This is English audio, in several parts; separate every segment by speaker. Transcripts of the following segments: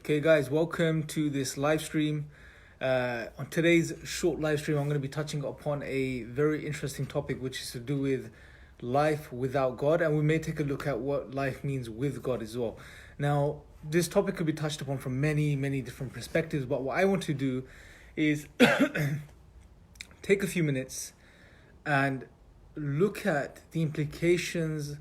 Speaker 1: Okay guys, welcome to this live stream. On today's short live stream, I'm going to be touching upon a very interesting topic, which is to do with life without God, and we may take a look at what life means with God as well. Now, this topic could be touched upon from many different perspectives, but what I want to do is take a few minutes and look at the implications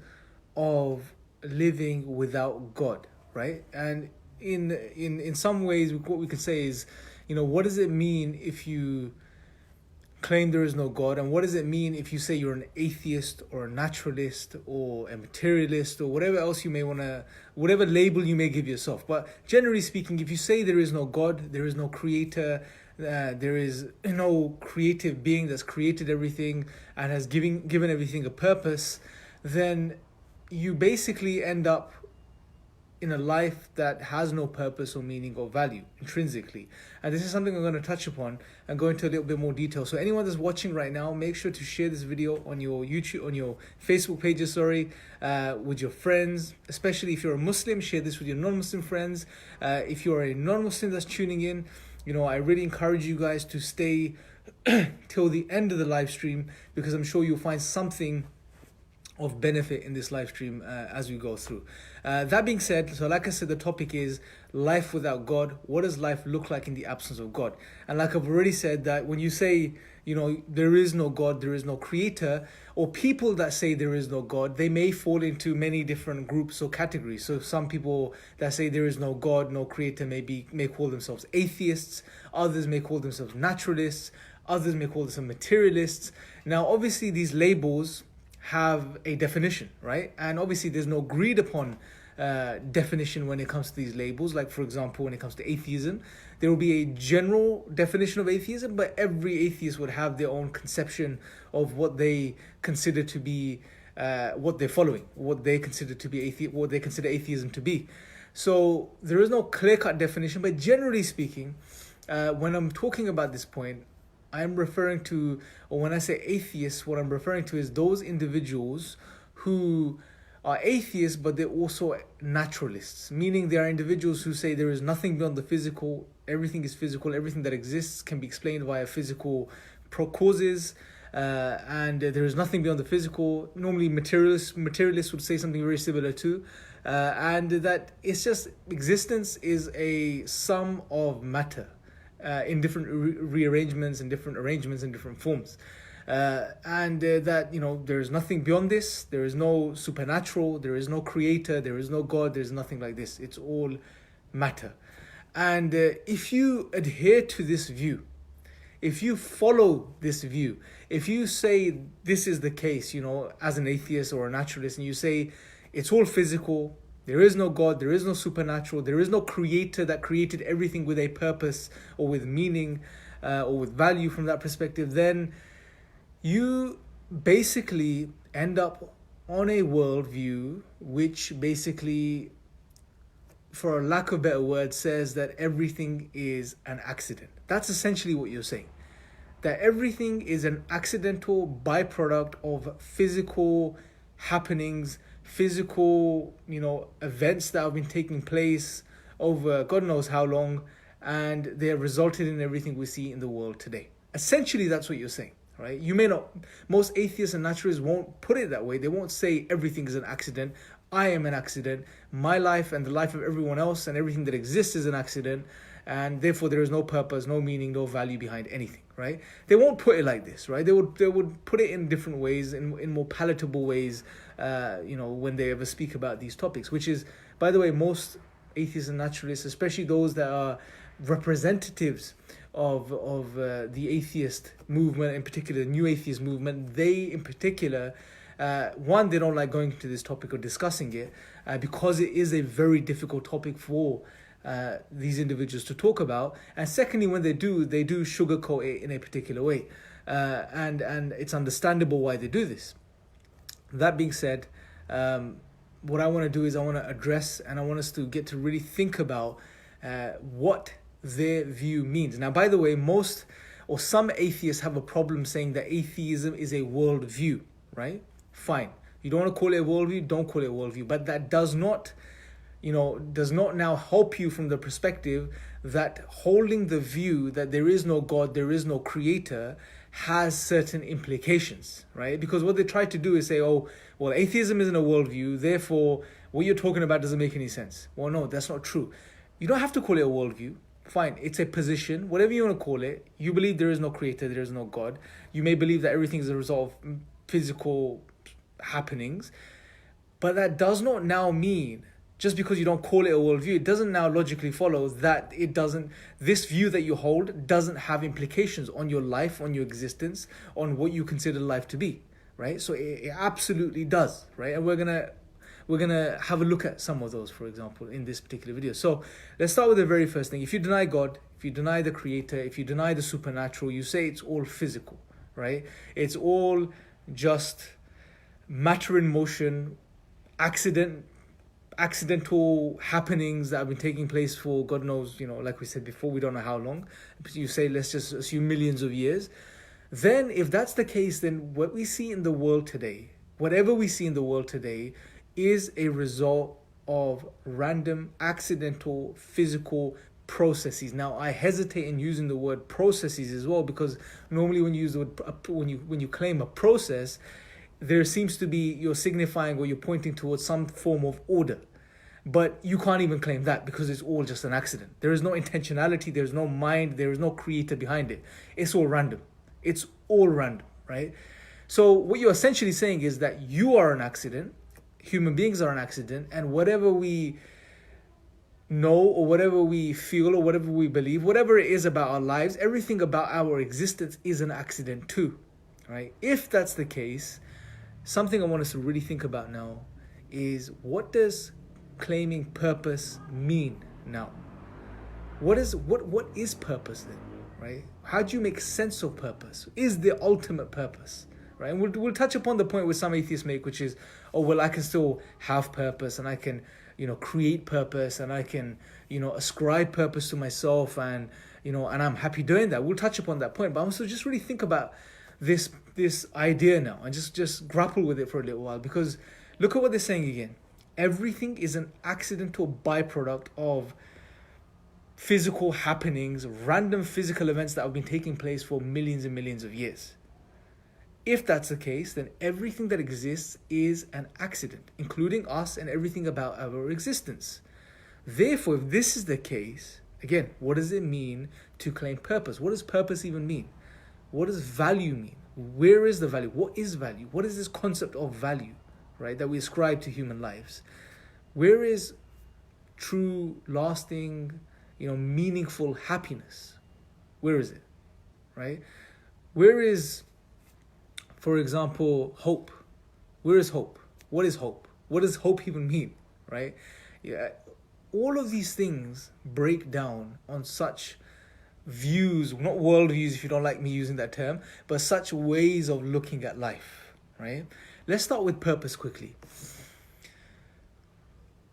Speaker 1: of living without God, right? And in some ways, what we could say is, what does it mean if you claim there is no God, and what does it mean if you say you're an atheist or a naturalist or a materialist or whatever else you may whatever label you may give yourself. But generally speaking, if you say there is no God, there is no creator, there is no creative being that's created everything and has given everything a purpose, then you basically end up in a life that has no purpose or meaning or value intrinsically. And this is something I'm going to touch upon and go into a little bit more detail. So anyone that's watching right now, make sure to share this video on your Facebook pages, with your friends, especially if you're a Muslim. Share this with your non-Muslim friends. If you're a non-Muslim that's tuning in, I really encourage you guys to stay till the end of the live stream, because I'm sure you'll find something of benefit in this live stream as we go through. That being said, so like I said, the topic is life without God. What does life look like in the absence of God? And like I've already said, that when you say, there is no God, there is no creator, or people that say there is no God, they may fall into many different groups or categories. So some people that say there is no God, no creator may call themselves atheists. Others may call themselves naturalists. Others may call themselves materialists. Now, obviously, these labels have a definition, right? And obviously there's no agreed upon definition when it comes to these labels. Like, for example, when it comes to atheism, there will be a general definition of atheism, but every atheist would have their own conception of what they consider to be what they're following, what they consider atheism to be. So there is no clear-cut definition, but generally speaking, when I'm talking about this point, I'm referring to, or when I say atheists, what I'm referring to is those individuals who are atheists, but they're also naturalists, meaning they are individuals who say there is nothing beyond the physical, everything is physical, everything that exists can be explained via physical causes, and there is nothing beyond the physical. Normally materialists would say something very similar too, and that it's just existence is a sum of matter. In different rearrangements and different arrangements and different forms, and that there is nothing beyond this. There is no supernatural, there is no creator, there is no God, there is nothing like this. It's all matter. And if you adhere to this view, if you follow this view, if you say this is the case, as an atheist or a naturalist, and you say it's all physical, there is no God, there is no supernatural, there is no creator that created everything with a purpose or with meaning or with value from that perspective, then you basically end up on a worldview which basically, for a lack of better word, says that everything is an accident. That's essentially what you're saying. That everything is an accidental byproduct of physical happenings, physical, events that have been taking place over God knows how long, and they have resulted in everything we see in the world today. Essentially, that's what you're saying, right? You may not, most atheists and naturalists won't put it that way. They won't say everything is an accident. I am an accident. My life and the life of everyone else and everything that exists is an accident, and therefore there is no purpose, no meaning, no value behind anything, right? They won't put it like this, right? They would put it in different ways, in more palatable ways, when they ever speak about these topics, which is, by the way, most atheists and naturalists, especially those that are representatives of the atheist movement, in particular the new atheist movement, they in particular, one, they don't like going into this topic or discussing it because it is a very difficult topic for these individuals to talk about. And secondly, when they do sugarcoat it in a particular way, and it's understandable why they do this. That being said, what I want to do is I want to address, and I want us to get to really think about what their view means. Now, by the way, most or some atheists have a problem saying that atheism is a worldview, right? Fine. You don't want to call it a worldview, don't call it a worldview. But that does not does not now help you from the perspective that holding the view that there is no God, there is no creator, has certain implications, right? Because what they try to do is say, oh, well, atheism isn't a worldview, therefore what you're talking about doesn't make any sense. Well, no, that's not true. You don't have to call it a worldview. Fine, it's a position, whatever you want to call it. You believe there is no creator, there is no God. You may believe that everything is a result of physical happenings, but that does not now mean, just because you don't call it a worldview, it doesn't now logically follow that this view that you hold doesn't have implications on your life, on your existence, on what you consider life to be, right? So it absolutely does, right? And we're gonna have a look at some of those, for example, in this particular video. So let's start with the very first thing. If you deny God, if you deny the creator, if you deny the supernatural, you say it's all physical, right? It's all just matter in motion, accidental happenings that have been taking place for God knows, like we said before, we don't know how long. You say, let's just assume millions of years. Then if that's the case, then what we see in the world today, whatever we see in the world today, is a result of random, accidental, physical processes. Now, I hesitate in using the word processes as well, because normally when you use the word, when you claim a process, there seems to be, you're signifying or you're pointing towards some form of order. But you can't even claim that, because it's all just an accident. There is no intentionality, there is no mind, there is no creator behind it. It's all random. It's all random, right? So what you're essentially saying is that you are an accident, human beings are an accident, and whatever we know or whatever we feel or whatever we believe, whatever it is about our lives, everything about our existence is an accident too, right? If that's the case, something I want us to really think about now is, what does claiming purpose mean now? What is purpose then, right? How do you make sense of purpose? Is the ultimate purpose, right? And we'll touch upon the point where some atheists make, which is, oh, well, I can still have purpose, and I can, create purpose, and I can, ascribe purpose to myself, and, and I'm happy doing that. We'll touch upon that point, but I want to just really think about this idea now, and just grapple with it for a little while, because look at what they're saying again. Everything is an accidental byproduct of physical happenings, random physical events that have been taking place for millions and millions of years. If that's the case, then everything that exists is an accident, including us and everything about our existence. Therefore, if this is the case, again, what does it mean to claim purpose? What does purpose even mean? What does value mean? Where is the value? What is value? What is this concept of value, right, that we ascribe to human lives? Where is true, lasting, meaningful happiness? Where is it, right? Where is, for example, hope? Where is hope? What is hope? What does hope even mean, right? Yeah, all of these things break down on such views, not worldviews if you don't like me using that term, but such ways of looking at life, right? Let's start with purpose quickly.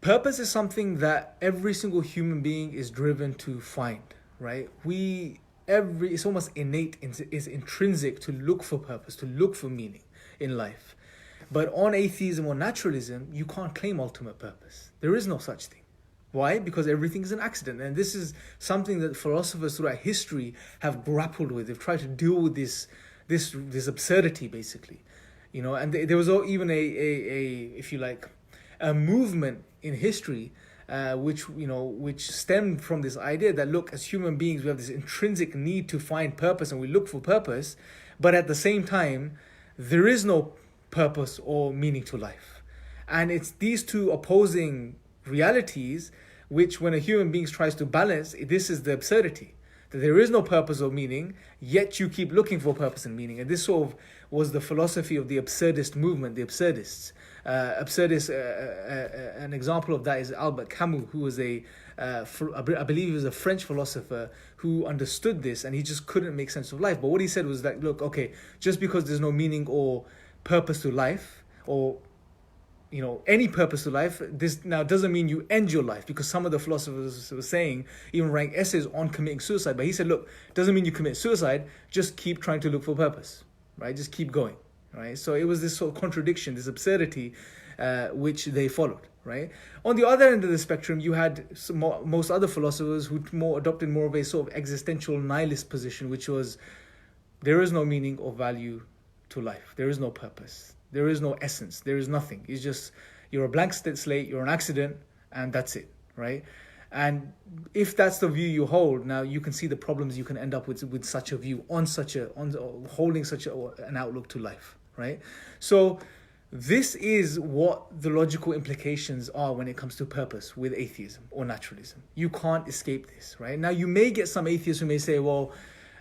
Speaker 1: Purpose is something that every single human being is driven to find, right? It's almost innate, it's intrinsic to look for purpose, to look for meaning in life. But on atheism or naturalism, you can't claim ultimate purpose. There is no such thing. Why? Because everything is an accident. And this is something that philosophers throughout history have grappled with. They've tried to deal with this absurdity, basically. And there was even a if you like, a movement in history which stemmed from this idea that, look, as human beings, we have this intrinsic need to find purpose, and we look for purpose, but at the same time, there is no purpose or meaning to life. And it's these two opposing realities which, when a human being tries to balance, this is the absurdity, that there is no purpose or meaning, yet you keep looking for purpose and meaning. And this sort of was the philosophy of the absurdist movement, the absurdists. An example of that is Albert Camus, who was I believe he was a French philosopher who understood this, and he just couldn't make sense of life. But what he said was that, look, okay, just because there's no meaning or purpose to life, or any purpose to life, this now doesn't mean you end your life, because some of the philosophers were saying, even writing essays on committing suicide. But he said, look, doesn't mean you commit suicide, just keep trying to look for purpose, right? Just keep going, right? So it was this sort of contradiction, this absurdity which they followed, right? On the other end of the spectrum, you had most other philosophers who adopted more of a sort of existential nihilist position, which was there is no meaning or value to life. There is no purpose. There is no essence. There is nothing. It's just you're a blank slate, you're an accident, and that's it, right? And if that's the view you hold, now you can see the problems you can end up with such a view, on holding such an outlook to life, right? So this is what the logical implications are when it comes to purpose with atheism or naturalism. You can't escape this, right? Now you may get some atheists who may say, well,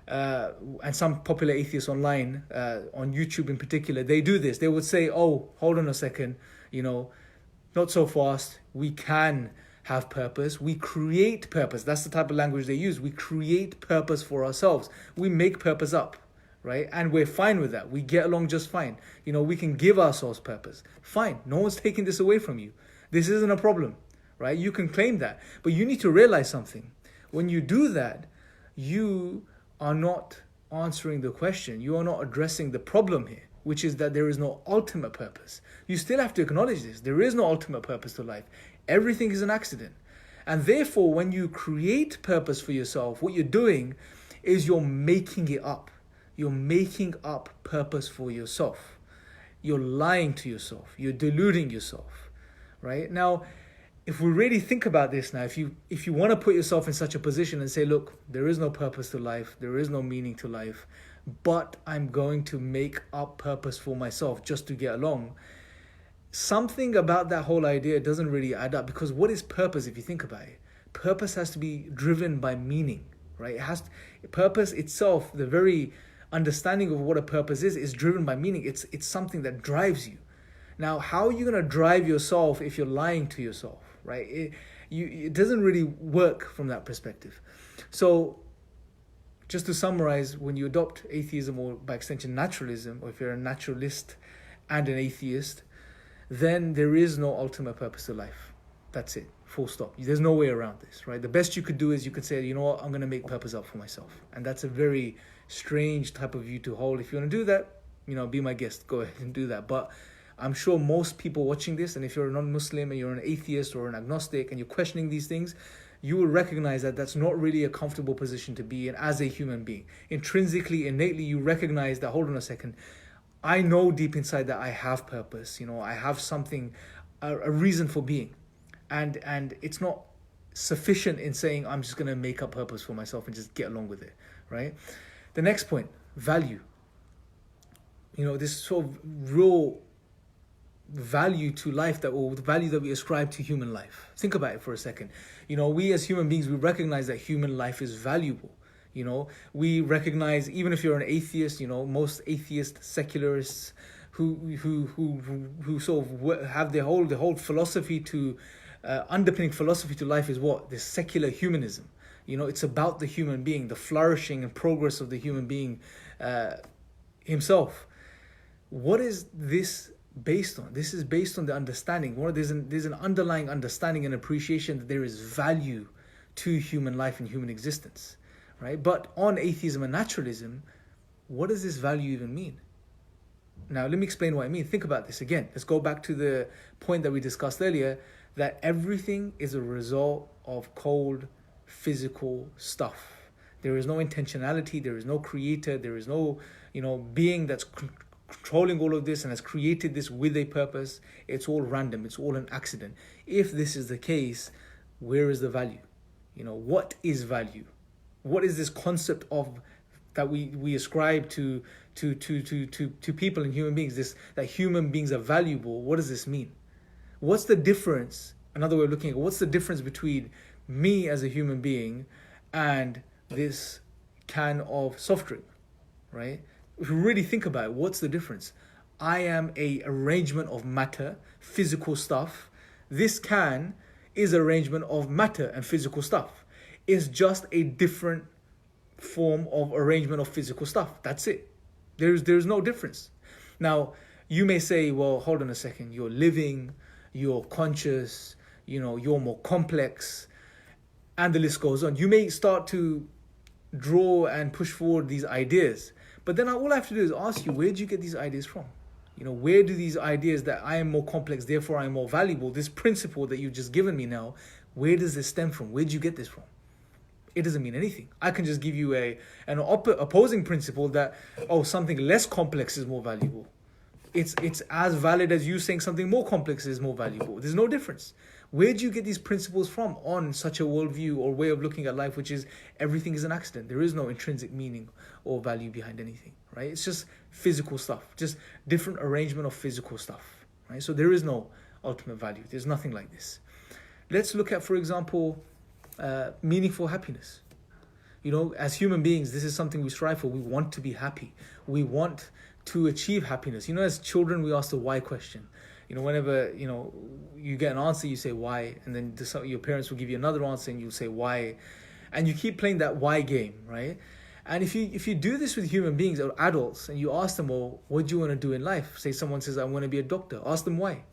Speaker 1: and some popular atheists online, on YouTube in particular, they do this. They would say, oh, hold on a second, not so fast. We can have purpose. We create purpose. That's the type of language they use. We create purpose for ourselves. We make purpose up, right? And we're fine with that. We get along just fine. We can give ourselves purpose. Fine. No one's taking this away from you. This isn't a problem, right? You can claim that. But you need to realize something. When you do that, you are not answering the question. You are not addressing the problem here, which is that there is no ultimate purpose. You still have to acknowledge this. There is no ultimate purpose to life. Everything is an accident. And therefore, when you create purpose for yourself, what you're doing is you're making it up. You're making up purpose for yourself. You're lying to yourself. You're deluding yourself, right? Now, if we really think about this now, if you want to put yourself in such a position and say, look, there is no purpose to life, there is no meaning to life, but I'm going to make up purpose for myself just to get along, something about that whole idea doesn't really add up. Because what is purpose if you think about it? Purpose has to be driven by meaning, right? Purpose itself, the very understanding of what a purpose is driven by meaning. It's something that drives you. Now, how are you going to drive yourself if you're lying to yourself, right? It doesn't really work from that perspective. So just to summarize, when you adopt atheism, or by extension naturalism, or if you're a naturalist and an atheist, then there is no ultimate purpose to life. That's it. Full stop. There's no way around this, right? The best you could do is you could say, you know what, I'm going to make purpose up for myself. And that's a very strange type of view to hold. If you want to do that, be my guest. Go ahead and do that. But I'm sure most people watching this, and if you're a non-Muslim and you're an atheist or an agnostic and you're questioning these things, you will recognize that that's not really a comfortable position to be in as a human being. Intrinsically, innately, you recognize that, hold on a second, I know deep inside that I have purpose. I have something, a reason for being. And it's not sufficient in saying, I'm just going to make up purpose for myself and just get along with it, right? The next point, value. This sort of real value to life, or the value that we ascribe to human life. Think about it for a second. We as human beings, we recognize that human life is valuable. We recognize, even if you're an atheist, most atheist secularists who sort of have the whole philosophy to underpinning philosophy to life is what? This secular humanism. It's about the human being, the flourishing and progress of the human being himself. What is this based on? This is based on the understanding. There's an underlying understanding and appreciation that there is value to human life and human existence, right? But on atheism and naturalism, what does this value even mean? Now, let me explain what I mean. Think about this again. Let's go back to the point that we discussed earlier, that everything is a result of cold, physical stuff. There is no intentionality. There is no creator. There is no, being that's controlling all of this and has created this with a purpose. It's all random. It's all an accident. If this is the case, where is the value? What is value? What is this concept of that we ascribe to people and human beings? That human beings are valuable. What does this mean? What's the difference? Another way of looking at it, what's the difference between me as a human being and this can of soft drink, right? If you really think about it, what's the difference? I am a arrangement of matter, physical stuff. This can is arrangement of matter and physical stuff. It's just a different form of arrangement of physical stuff. That's it. There's no difference. Now, you may say, well, hold on a second. You're living, you're conscious, you're more complex, and the list goes on. You may start to draw and push forward these ideas. But then all I have to do is ask you, where did you get these ideas from? Where do these ideas that I am more complex, therefore I am more valuable, this principle that you've just given me now, where does this stem from? Where did you get this from? It doesn't mean anything. I can just give you an opposing principle that, something less complex is more valuable. It's as valid as you saying something more complex is more valuable. There's no difference. Where do you get these principles from on such a worldview or way of looking at life, which is everything is an accident? There is no intrinsic meaning or value behind anything, right? It's just physical stuff, just different arrangement of physical stuff, right? So there is no ultimate value. There's nothing like this. Let's look at, for example, meaningful happiness. As human beings, this is something we strive for. We want to be happy. We want to achieve happiness. As children, we ask the why question. Whenever, you get an answer, you say why, and then your parents will give you another answer and you'll say why. And you keep playing that why game, right? And if you do this with human beings or adults and you ask them, well, what do you want to do in life? Say someone says, I want to be a doctor. Ask them why.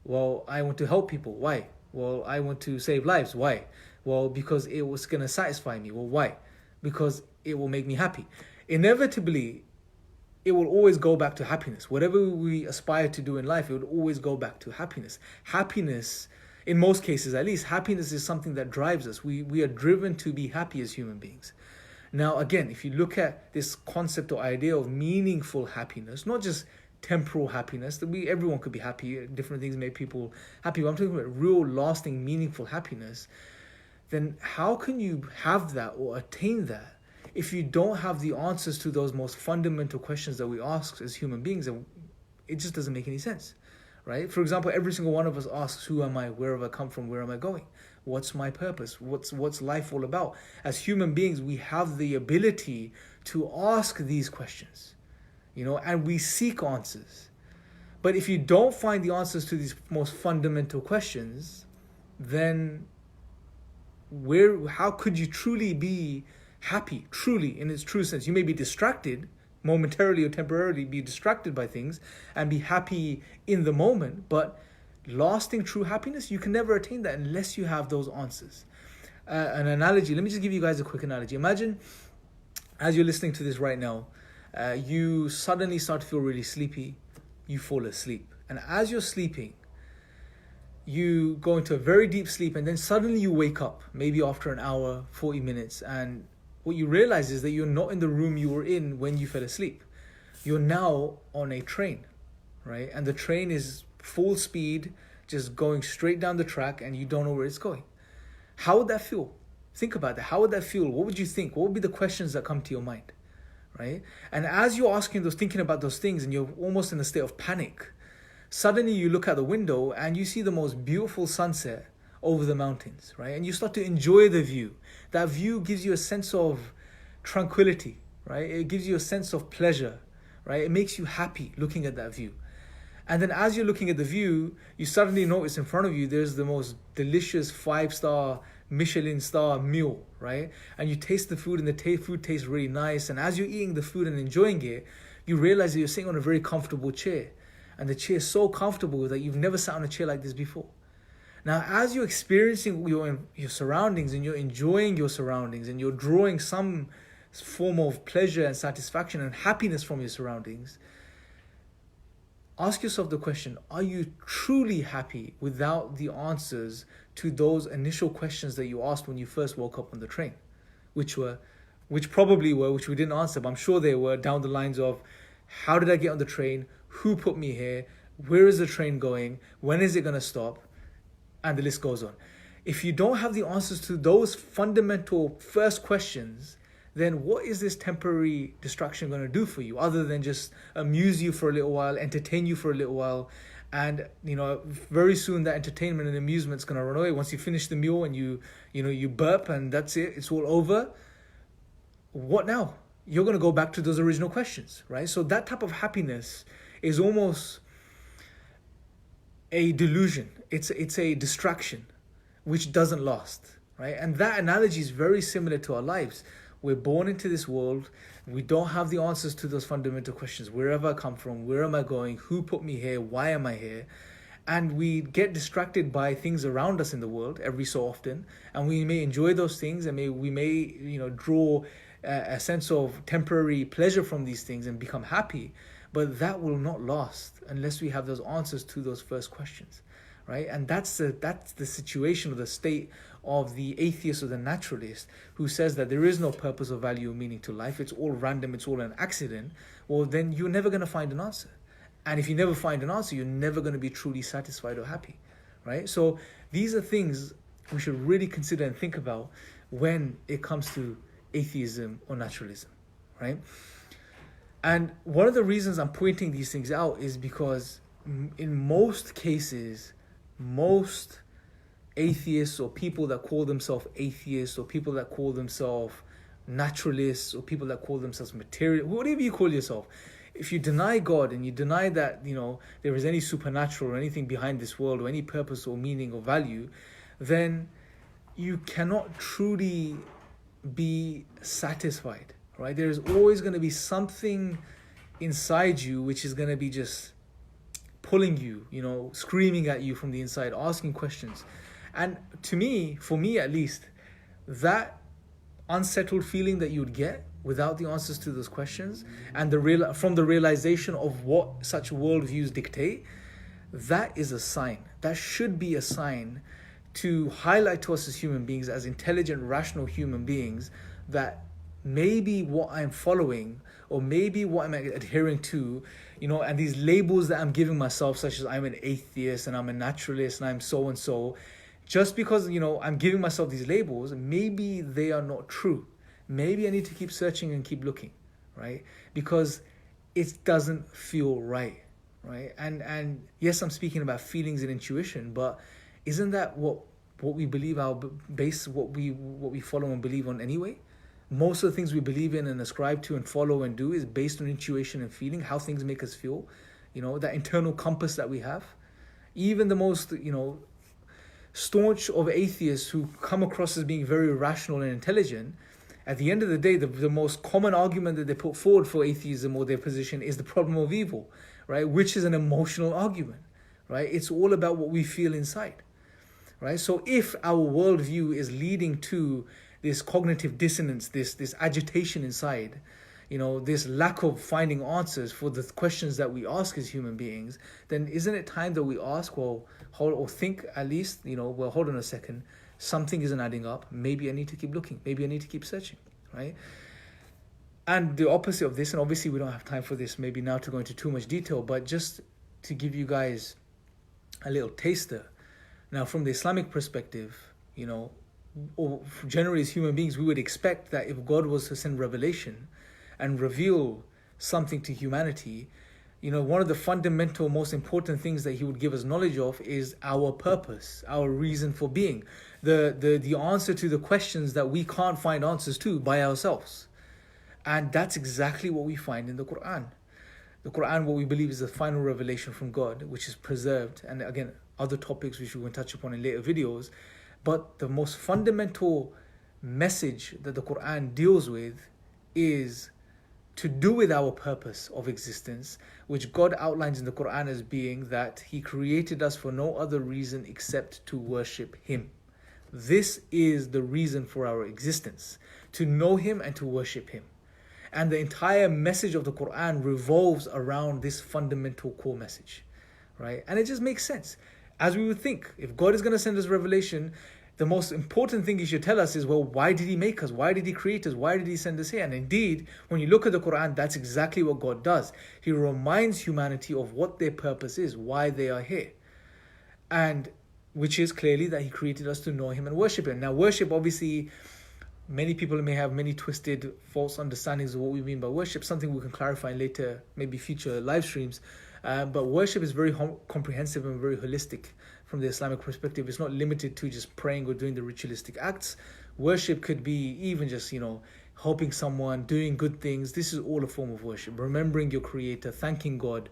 Speaker 1: Well, I want to help people. Why? Well, I want to save lives. Why? Well, because it was going to satisfy me. Well, why? Because it will make me happy. Inevitably, it will always go back to happiness. Whatever we aspire to do in life, it would always go back to happiness. Happiness, in most cases at least, happiness is something that drives us. We are driven to be happy as human beings. Now, again, if you look at this concept or idea of meaningful happiness, not just temporal happiness, that everyone could be happy, different things make people happy, but I'm talking about real, lasting, meaningful happiness, then how can you have that or attain that if you don't have the answers to those most fundamental questions that we ask as human beings? And it just doesn't make any sense, right? For example, every single one of us asks, who am I? Where have I come from? Where am I going? What's my purpose? What's life all about? As human beings, we have the ability to ask these questions, and we seek answers. But if you don't find the answers to these most fundamental questions, then how could you truly be happy, truly in its true sense? You may be distracted momentarily or temporarily, be distracted by things and be happy in the moment, but lasting true happiness, you can never attain that unless you have those answers. An analogy, let me just give you guys a quick analogy. Imagine as you're listening to this right now, you suddenly start to feel really sleepy, you fall asleep, and as you're sleeping, you go into a very deep sleep, and then suddenly you wake up, maybe after an hour, 40 minutes, and what you realize is that you're not in the room you were in when you fell asleep. You're now on a train, right? And the train is full speed, just going straight down the track, and you don't know where it's going. How would that feel? Think about that. How would that feel? What would you think? What would be the questions that come to your mind, right? And as you're thinking about those things, and you're almost in a state of panic, suddenly you look out the window and you see the most beautiful sunset over the mountains, right? And you start to enjoy the view. That view gives you a sense of tranquility, right? It gives you a sense of pleasure, right? It makes you happy looking at that view. And then as you're looking at the view, you suddenly notice in front of you, there's the most delicious 5-star Michelin star meal, right? And you taste the food, and the food tastes really nice. And as you're eating the food and enjoying it, you realize that you're sitting on a very comfortable chair. And the chair is so comfortable that you've never sat on a chair like this before. Now, as you're experiencing your surroundings, and you're enjoying your surroundings, and you're drawing some form of pleasure and satisfaction and happiness from your surroundings, ask yourself the question, are you truly happy without the answers to those initial questions that you asked when you first woke up on the train? Which we didn't answer, but I'm sure they were down the lines of, how did I get on the train? Who put me here? Where is the train going? When is it going to stop? And the list goes on. If you don't have the answers to those fundamental first questions, then what is this temporary distraction going to do for you, other than just amuse you for a little while, entertain you for a little while, and very soon that entertainment and amusement is going to run away. Once you finish the meal and you burp and that's it, it's all over. What now? You're going to go back to those original questions, right? So that type of happiness is almost a delusion. It's a distraction which doesn't last, right? And that analogy is very similar to our lives. We're born into this world. We don't have the answers to those fundamental questions. Where have I come from? Where am I going? Who put me here? Why am I here? And we get distracted by things around us in the world every so often. And we may enjoy those things, and we may draw a sense of temporary pleasure from these things and become happy. But that will not last unless we have those answers to those first questions, right? And that's the situation or the state of the atheist or the naturalist who says that there is no purpose or value or meaning to life. It's all random. It's all an accident. Well, then you're never going to find an answer. And if you never find an answer, you're never going to be truly satisfied or happy, right? So these are things we should really consider and think about when it comes to atheism or naturalism, right? And one of the reasons I'm pointing these things out is because in most cases, most atheists or people that call themselves atheists or people that call themselves naturalists or people that call themselves material, whatever you call yourself, if you deny God and you deny that, there is any supernatural or anything behind this world or any purpose or meaning or value, then you cannot truly be satisfied, right? There is always going to be something inside you which is going to be just pulling you, screaming at you from the inside, asking questions. And to me, for me at least, that unsettled feeling that you would get without the answers to those questions and from the realization of what such worldviews dictate, that is a sign. That should be a sign to highlight to us as human beings, as intelligent, rational human beings, that maybe what I'm following or maybe what I'm adhering to, and these labels that I'm giving myself, such as I'm an atheist and I'm a naturalist and I'm so and so, just because, I'm giving myself these labels, maybe they are not true. Maybe I need to keep searching and keep looking, right? Because it doesn't feel right, right? And yes, I'm speaking about feelings and intuition, but isn't that what we believe what we follow and believe on anyway? Most of the things we believe in and ascribe to and follow and do is based on intuition and feeling, how things make us feel, that internal compass that we have. Even the most, staunch of atheists who come across as being very rational and intelligent, at the end of the day, the most common argument that they put forward for atheism or their position is the problem of evil, right? Which is an emotional argument, right? It's all about what we feel inside, right? So if our worldview is leading to this cognitive dissonance, this agitation inside, this lack of finding answers for the questions that we ask as human beings, then isn't it time that we ask, think at least, hold on a second, something isn't adding up. Maybe I need to keep looking. Maybe I need to keep searching, right? And the opposite of this, and obviously we don't have time for this maybe now to go into too much detail, but just to give you guys a little taster. Now, from the Islamic perspective, or generally as human beings, we would expect that if God was to send revelation and reveal something to humanity, one of the fundamental, most important things that he would give us knowledge of is our purpose, our reason for being, the answer to the questions that we can't find answers to by ourselves. And that's exactly what we find in the Quran. The Quran, what we believe is the final revelation from God, which is preserved. And again, other topics which we will touch upon in later videos. But the most fundamental message that the Quran deals with is to do with our purpose of existence, which God outlines in the Quran as being that He created us for no other reason except to worship Him. This is the reason for our existence, to know Him and to worship Him. And the entire message of the Quran revolves around this fundamental core message, right? And it just makes sense. As we would think, if God is going to send us revelation, the most important thing He should tell us is, well, why did He make us? Why did He create us? Why did He send us here? And indeed, when you look at the Quran, that's exactly what God does. He reminds humanity of what their purpose is, why they are here. And which is clearly that He created us to know Him and worship Him. Now, worship, obviously, many people may have many twisted, false understandings of what we mean by worship, something we can clarify in later, maybe future live streams. But worship is very comprehensive and very holistic from the Islamic perspective. It's not limited to just praying or doing the ritualistic acts. Worship could be even just, helping someone, doing good things. This is all a form of worship. Remembering your Creator, thanking God,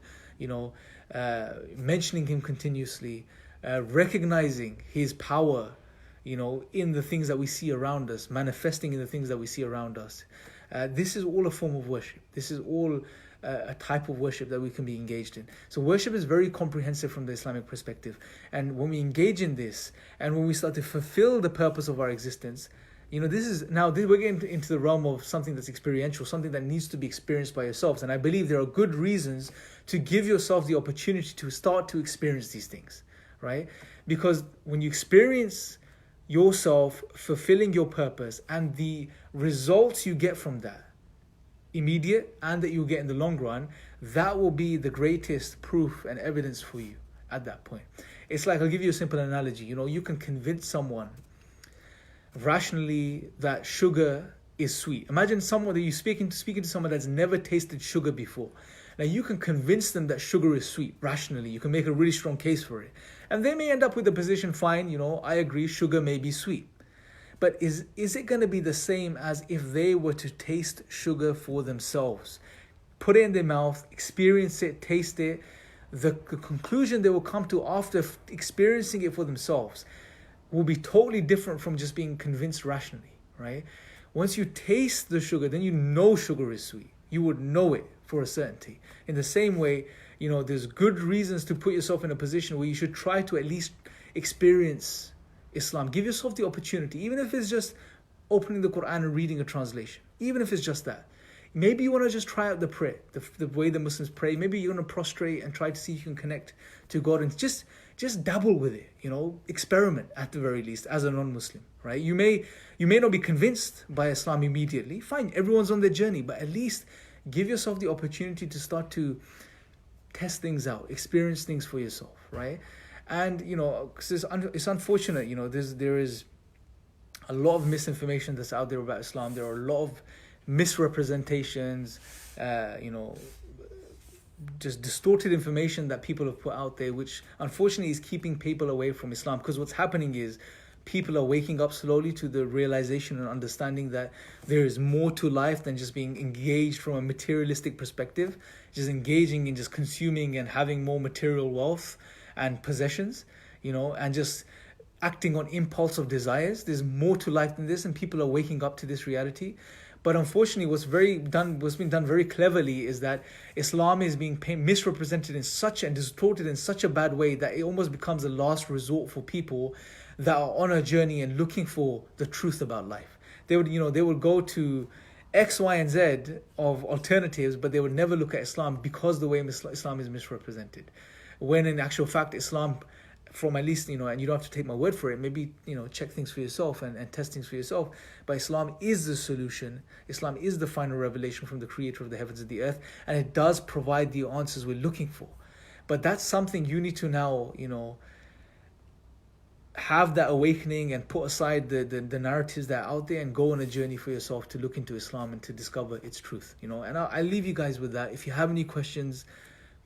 Speaker 1: mentioning Him continuously, recognizing His power, in the things that we see around us, manifesting in the things that we see around us. This is all a form of worship. This is all a type of worship that we can be engaged in. So worship is very comprehensive from the Islamic perspective. And when we engage in this, and when we start to fulfill the purpose of our existence, We're getting into the realm of something that's experiential, something that needs to be experienced by yourselves. And I believe there are good reasons to give yourself the opportunity to start to experience these things, right? Because when you experience yourself fulfilling your purpose and the results you get from that, immediate and that you'll get in the long run, that will be the greatest proof and evidence for you at that point. It's like, I'll give you a simple analogy. You can convince someone rationally that sugar is sweet. Imagine someone that you're speaking to someone that's never tasted sugar before. Now you can convince them that sugar is sweet rationally. You can make a really strong case for it. And they may end up with the position, fine, I agree, sugar may be sweet. But is it going to be the same as if they were to taste sugar for themselves? Put it in their mouth, experience it, taste it. The conclusion they will come to after experiencing it for themselves will be totally different from just being convinced rationally, right? Once you taste the sugar, then you know sugar is sweet. You would know it for a certainty. In the same way, there's good reasons to put yourself in a position where you should try to at least experience Islam. Give yourself the opportunity, even if it's just opening the Quran and reading a translation, even if it's just that. Maybe you want to just try out the prayer, the way the Muslims pray. Maybe you want to prostrate and try to see if you can connect to God and just dabble with it, experiment at the very least as a non-Muslim, right? You may not be convinced by Islam immediately. Fine, everyone's on their journey, but at least give yourself the opportunity to start to test things out, experience things for yourself, right? And, because it's unfortunate, there is a lot of misinformation that's out there about Islam. There are a lot of misrepresentations, just distorted information that people have put out there, which unfortunately is keeping people away from Islam. Because what's happening is people are waking up slowly to the realization and understanding that there is more to life than just being engaged from a materialistic perspective, just engaging in just consuming and having more material wealth and possessions, and just acting on impulsive desires. There's more to life than this, and people are waking up to this reality. But unfortunately, what's being done very cleverly is that Islam is being misrepresented in such and distorted in such a bad way that it almost becomes a last resort for people that are on a journey and looking for the truth about life. They would go to X, Y, and Z of alternatives, but they would never look at Islam because the way Islam is misrepresented. When in actual fact, Islam, from at least, and you don't have to take my word for it, maybe, check things for yourself and test things for yourself. But Islam is the solution. Islam is the final revelation from the creator of the heavens and the earth. And it does provide the answers we're looking for. But that's something you need to now, have that awakening and put aside the narratives that are out there and go on a journey for yourself to look into Islam and to discover its truth, And I'll leave you guys with that. If you have any questions,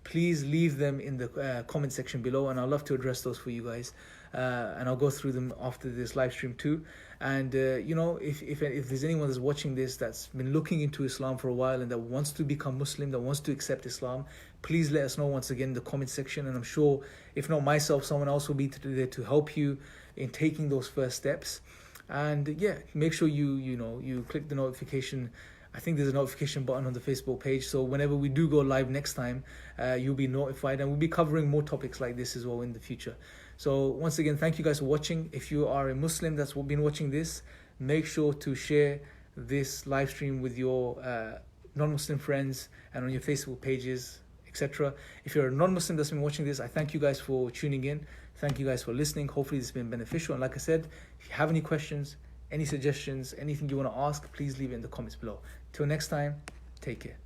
Speaker 1: please leave them in the comment section below, and I'd love to address those for you guys. And I'll go through them after this live stream too. And if there's anyone that's watching this that's been looking into Islam for a while and that wants to become Muslim, that wants to accept Islam, please let us know once again in the comment section. And I'm sure, if not myself, someone else will be there to help you in taking those first steps. And make sure you click the notification. I think there's a notification button on the Facebook page, so whenever we do go live next time, you'll be notified, and we'll be covering more topics like this as well in the future. So once again, thank you guys for watching. If you are a Muslim that's been watching this, make sure to share this live stream with your non-Muslim friends and on your Facebook pages, etc. If you're a non-Muslim that's been watching this, I thank you guys for tuning in. Thank you guys for listening. Hopefully this has been beneficial. And like I said, if you have any questions, any suggestions, anything you want to ask, please leave it in the comments below. Till next time, take care.